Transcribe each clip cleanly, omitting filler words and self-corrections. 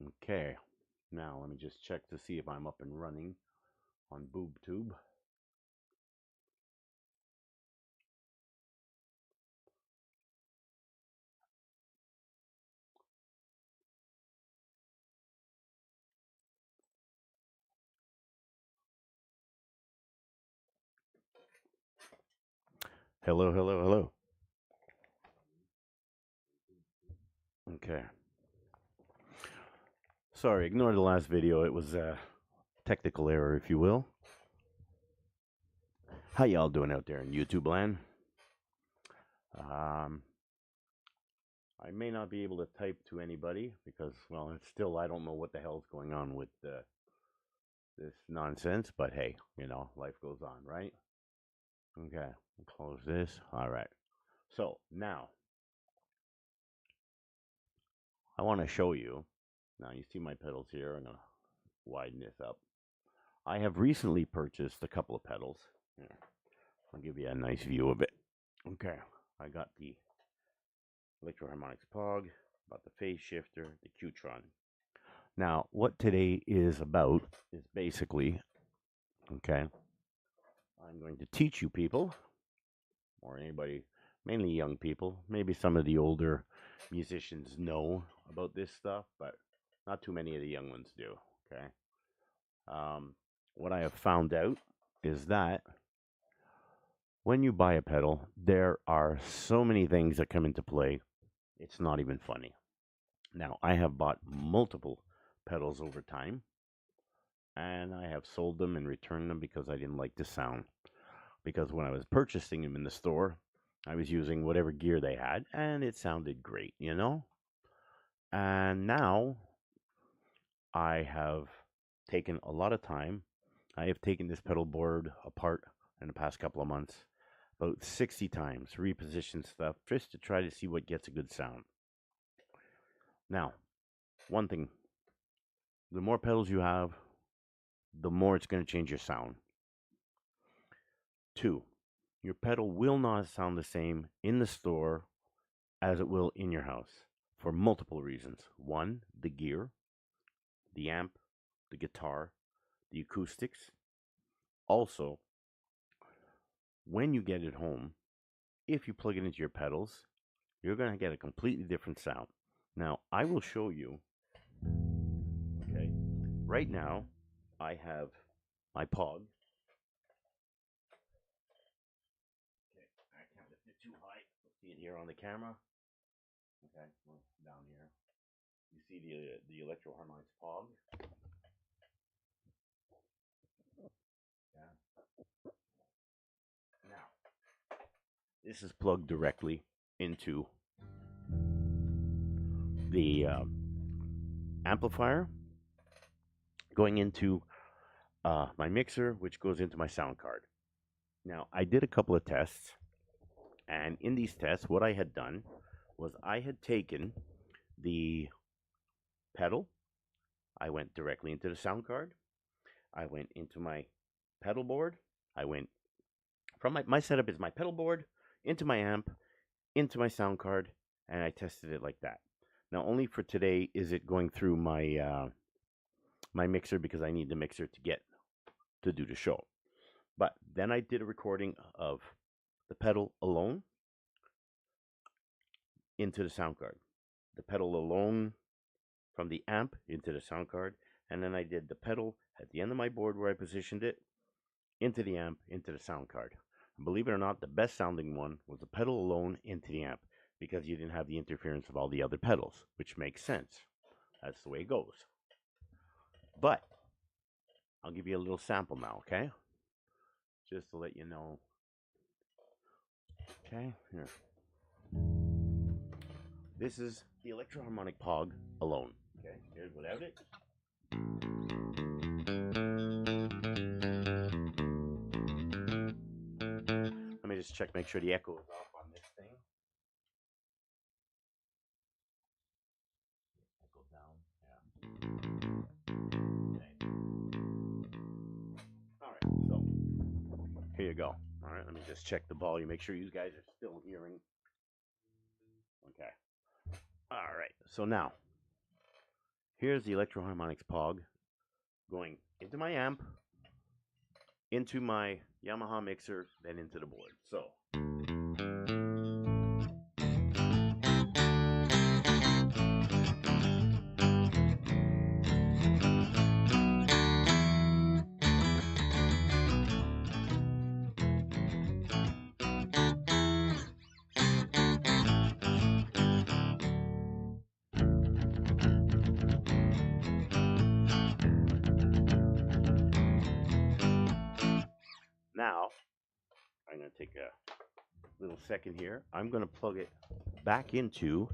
Okay, now let me just check to see if I'm up and running on BoobTube. Hello, hello, hello. Okay. Sorry, ignore the last video. It was a technical error, if you will. How y'all doing out there in YouTube land? Um, I may not be able to type to anybody because, well, it's still, I don't know what the hell's going on with this nonsense, but hey, life goes on, right? Okay, close this. All right. So now I want to show you. Now you see my pedals here. I'm going to widen this up. I have recently purchased a couple of pedals. Here, I'll give you a nice view of it. Okay, I got the Electro Harmonix Pog, got the phase shifter, the Qtron. Now, what today is about is basically, okay, I'm going to teach you people, or anybody, mainly young people, maybe some of the older musicians know about this stuff, but not too many of the young ones do, okay? What I have found out is that when you buy a pedal, there are so many things that come into play, it's not even funny. Now, I have bought multiple pedals over time, and I have sold them and returned them because I didn't like the sound. Because when I was purchasing them in the store, I was using whatever gear they had, and it sounded great. And now I have taken a lot of time. I have taken this pedal board apart in the past couple of months about 60 times, repositioned stuff just to try to see what gets a good sound. Now, one thing, the more pedals you have, the more it's going to change your sound. Two, your pedal will not sound the same in the store as it will in your house for multiple reasons. One, the gear, the amp, the guitar, the acoustics. Also, when you get it home, if you plug it into your pedals, you're going to get a completely different sound. Now, I will show you. Okay, right now, I have my Pog. Okay, I can't lift it too high. See it here on the camera. Okay, well, down here. You see the Electro Harmonix Pog. Yeah. Now, this is plugged directly into the amplifier, going into my mixer, which goes into my sound card. Now, I did a couple of tests, and in these tests, what I had done was I had taken the pedal, I went directly into the sound card, I went into my pedal board, I went from my setup is my pedal board into my amp, into my sound card, and I tested it like that. Now, only for today is it going through my mixer because I need the mixer to do the show. But then I did a recording of the pedal alone into the sound card, the pedal alone from the amp into the sound card, and then I did the pedal at the end of my board where I positioned it into the amp into the sound card. And believe it or not, the best sounding one was the pedal alone into the amp because you didn't have the interference of all the other pedals, which makes sense. That's the way it goes. But I'll give you a little sample now, okay? Just to let you know. Okay, here. This is the Electro Harmonix Pog alone. Okay, here's without it. Let me just check, make sure the echo is off on this thing. Echo down, yeah. Okay. All right, so here you go. All right, let me just check the volume, make sure you guys are still hearing. Okay. All right, so now Here's the Electro Harmonix Pog going into my amp, into my Yamaha mixer, then into the board. So. Now, I'm going to take a little second here. I'm going to plug it back into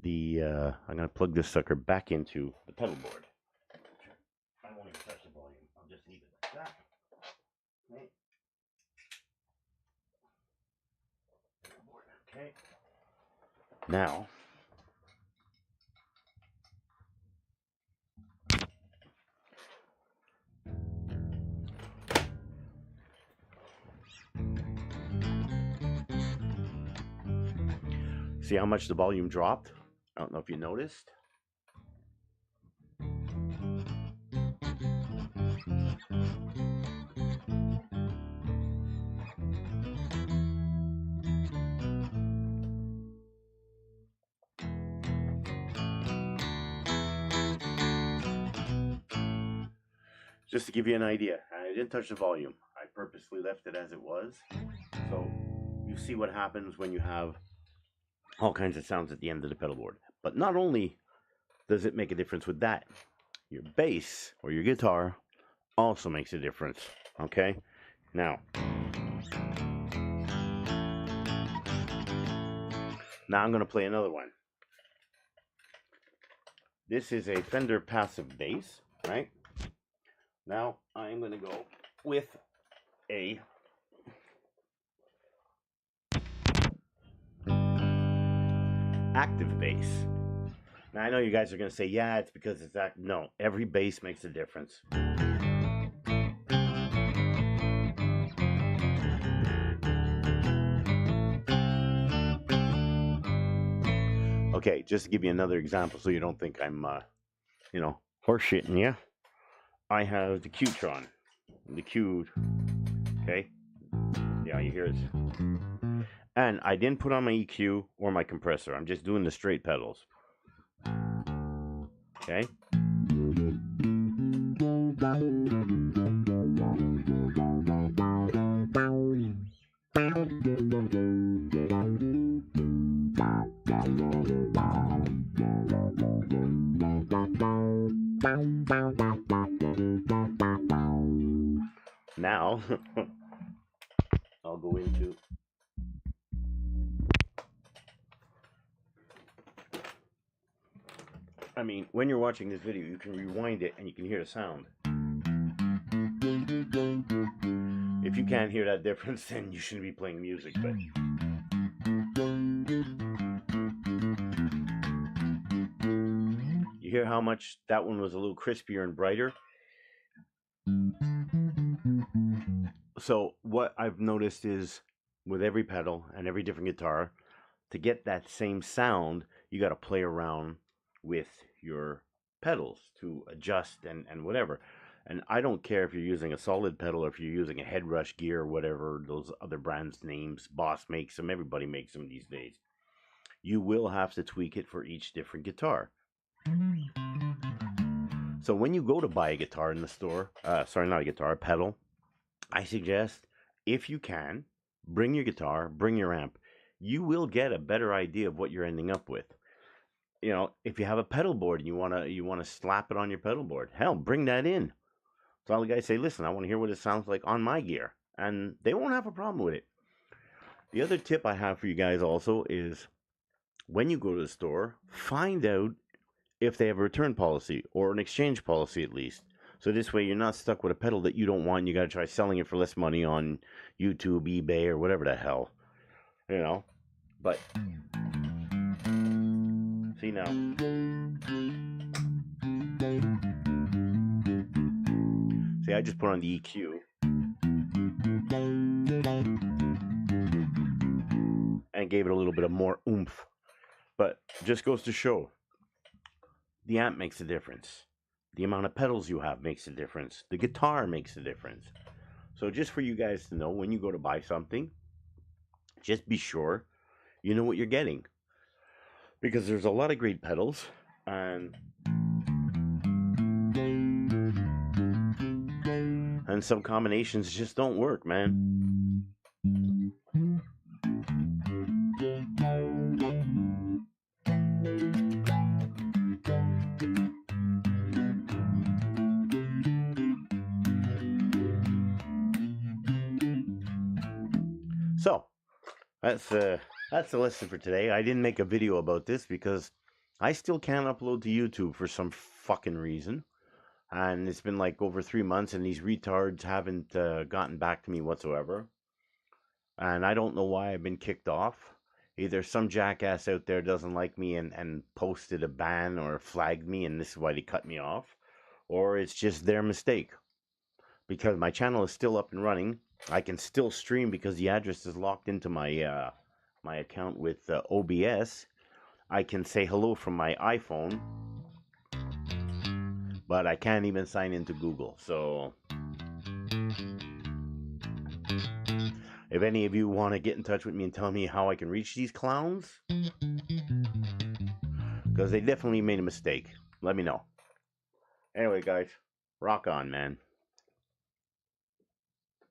the, I'm going to plug this sucker back into the pedal board. I won't even touch the volume. I'll just leave it like that. Okay. Okay. Now, see how much the volume dropped? I don't know if you noticed. Just to give you an idea, I didn't touch the volume. I purposely left it as it was. So you see what happens when you have all kinds of sounds at the end of the pedal board. But not only does it make a difference with that, your bass or your guitar also makes a difference. Okay? Now I'm going to play another one. This is a Fender Passive Bass, right? Now I'm going to go with a active bass. Now I know you guys are going to say, yeah, it's because it's active. No, every bass makes a difference. Okay, just to give you another example so you don't think I'm, horseshitting you. I have the Qtron. The Q, okay? Yeah, you hear it. And I didn't put on my EQ or my compressor. I'm just doing the straight pedals. Okay? Now, I'll go into when you're watching this video, you can rewind it and you can hear the sound. If you can't hear that difference, then you shouldn't be playing music, but you hear how much that one was a little crispier and brighter? So what I've noticed is with every pedal and every different guitar, to get that same sound, you got to play around with your pedals to adjust and whatever. And I don't care if you're using a solid pedal or if you're using a Headrush gear or whatever, those other brands' names. Boss makes them, everybody makes them these days. You will have to tweak it for each different guitar. So when you go to buy a guitar in the store, a pedal, I suggest, if you can, bring your guitar, bring your amp. You will get a better idea of what you're ending up with. If you have a pedal board and you wanna slap it on your pedal board, hell, bring that in. So all the guys say, listen, I want to hear what it sounds like on my gear, and they won't have a problem with it. The other tip I have for you guys also is when you go to the store, find out if they have a return policy or an exchange policy at least. So this way you're not stuck with a pedal that you don't want and you got to try selling it for less money on YouTube, eBay, or whatever the hell. But see now. See, I just put on the EQ and gave it a little bit of more oomph. But just goes to show, The amp makes a difference. The amount of pedals you have makes a difference. The guitar makes a difference. So just for you guys to know, when you go to buy something, just be sure you know what you're getting. Because there's a lot of great pedals, and some combinations just don't work, man. So that's the lesson for today. I didn't make a video about this because I still can't upload to YouTube for some fucking reason. And it's been like over 3 months, and these retards haven't gotten back to me whatsoever. And I don't know why I've been kicked off. Either some jackass out there doesn't like me and posted a ban or flagged me, and this is why they cut me off, or it's just their mistake. Because my channel is still up and running. I can still stream because the address is locked into my my account with OBS. I can say hello from my iPhone, but I can't even sign into Google. So if any of you want to get in touch with me and tell me how I can reach these clowns, because they definitely made a mistake, let me know. Anyway, guys, rock on, man.